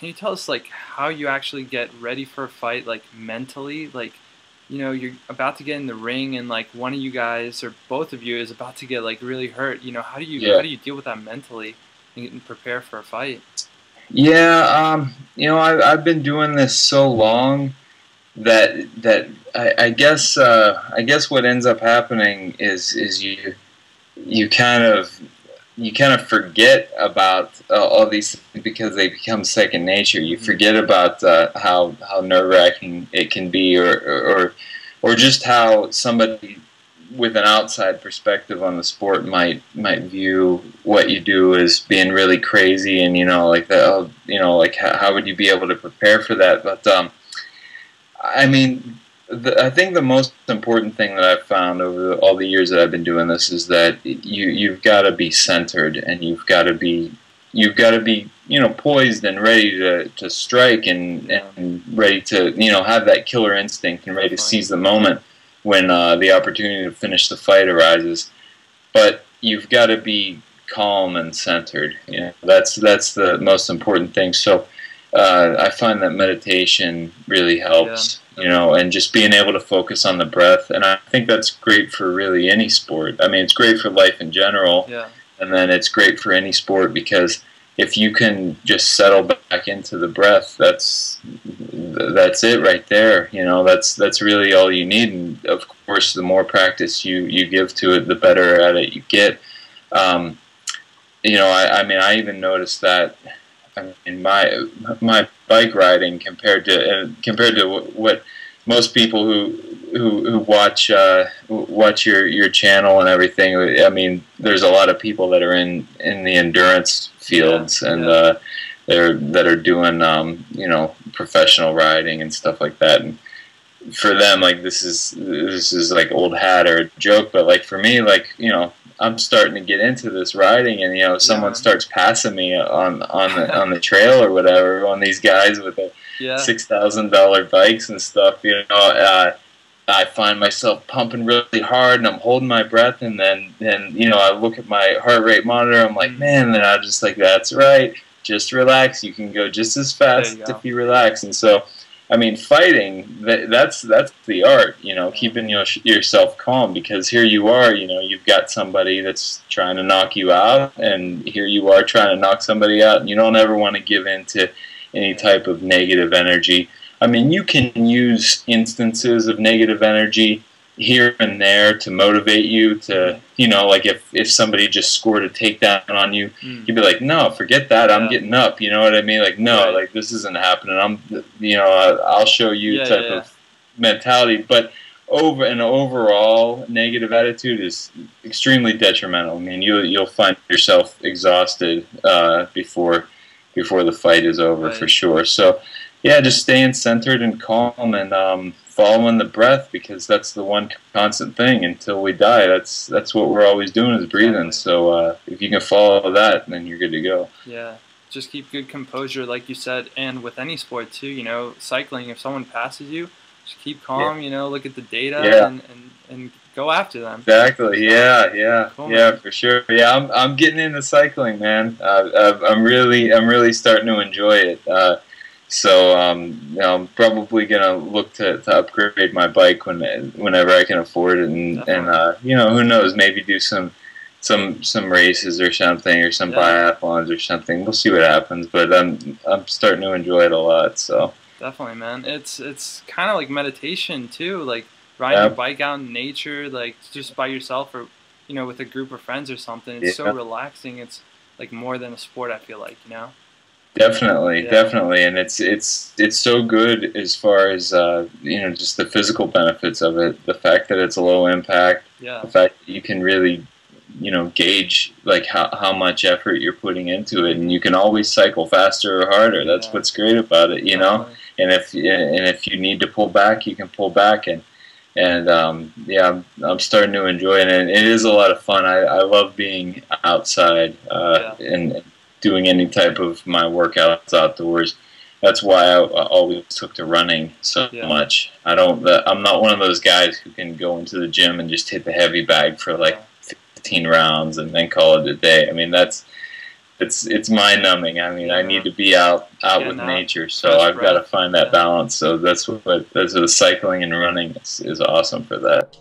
can you tell us like how you actually get ready for a fight, like mentally? Like, you're about to get in the ring and like one of you guys or both of you is about to get like really hurt. How Yeah. do you deal with that mentally and prepare for a fight? Yeah, I've been doing this so long that I guess what ends up happening is you kind of you kind of forget about all these things because they become second nature. You Hmm. forget about how nerve wracking it can be, or just how somebody with an outside perspective on the sport might view what you do as being really crazy, and like that. Oh, like how would you be able to prepare for that? But I mean, I think the most important thing that I've found over all the years that I've been doing this is that you've got to be centered, and you've got to be poised and ready to strike, Yeah, and ready to have that killer instinct and ready to definitely. seize the moment when the opportunity to finish the fight arises. But you've got to be calm and centered. That's the most important thing. So I find that meditation really Yeah, helps, and just being able to focus on the breath. And I think that's great for really any sport. I mean, it's great for life in general, yeah, and then it's great for any sport because if you can just settle back into the breath, that's it right there. That's really all you need. And of course, the more practice you give to it, the better at it you get. Um, I mean, I even noticed that. I mean, my bike riding compared to what most people who watch your channel and everything. I mean, there's a lot of people that are in the endurance yeah, fields, and yeah, that are doing professional riding and stuff like that. And for them, like this is like old hat or a joke, but like for me, like I'm starting to get into this riding, and yeah, someone man. starts passing me on the trail or whatever, on these guys with the Yeah, $6,000 bikes and stuff. I find myself pumping really hard, and I'm holding my breath, and then I look at my heart rate monitor. I'm like, mm, man, then I just like, that's right, just relax. You can go just as there you fast if go. you relax. And so, I mean, fighting, that's the art, Yeah, keeping yourself calm, because here you are, you've got somebody that's trying to knock you out, and here you are trying to knock somebody out, and you don't ever want to give in to any yeah, type of negative energy. I mean, you can use instances of negative energy here and there to motivate you hmm, to, like if somebody just scored a takedown on you, mm, you'd be like, no, forget that. I'm yeah, getting up. You know what I mean? Like, no, right. like this isn't happening. I'll show you Yeah, type yeah, of mentality. But an overall negative attitude is extremely detrimental. I mean, you'll find yourself exhausted before the fight is yeah, over for right. sure. So, yeah, just staying centered and calm, and following the breath, because that's the one constant thing until we die. That's what we're always doing, is breathing. Exactly. So if you can follow that, then you're good to go. Yeah. Just keep good composure, like you said, and with any sport too. Cycling. If someone passes you, just keep Yeah, calm. Look at the data yeah, and go after them. exactly. So Yeah, yeah, cool, yeah, man. for sure. Yeah, I'm getting into cycling, man. I'm really starting to enjoy it. So I'm probably gonna look to upgrade my bike whenever I can afford it, and Definitely. who knows, maybe do some races or something, or some Yeah. biathlons or something. We'll see what happens, but I'm starting to enjoy it a lot. So Definitely, man. It's kind of like meditation too, like riding your yeah, bike out in nature, like just by yourself or with a group of friends or something. It's so yeah. relaxing. It's like more than a sport, I feel like. Definitely, Yeah. definitely, and it's so good as far as just the physical benefits of it. The fact that it's a low impact, the Yeah. fact that you can really gauge like how much effort you're putting into it, Hmm. and you can always cycle faster or harder. That's Yeah. what's great about it. Definitely. And if you need to pull back, you can pull back, and yeah, I'm starting to enjoy it, and it is a lot of fun. I love being outside, Yeah. and doing any type of my workouts outdoors. That's why I always took to running so Yeah. much. I'm not one of those guys who can go into the gym and just hit the heavy bag for like Yeah. 15 rounds and then call it a day. I mean, it's mind numbing. I mean, Yeah. I need to be out Yeah, with no, nature, so fresh I've got to breath. find that Yeah. balance. So that's the cycling and running is awesome for that.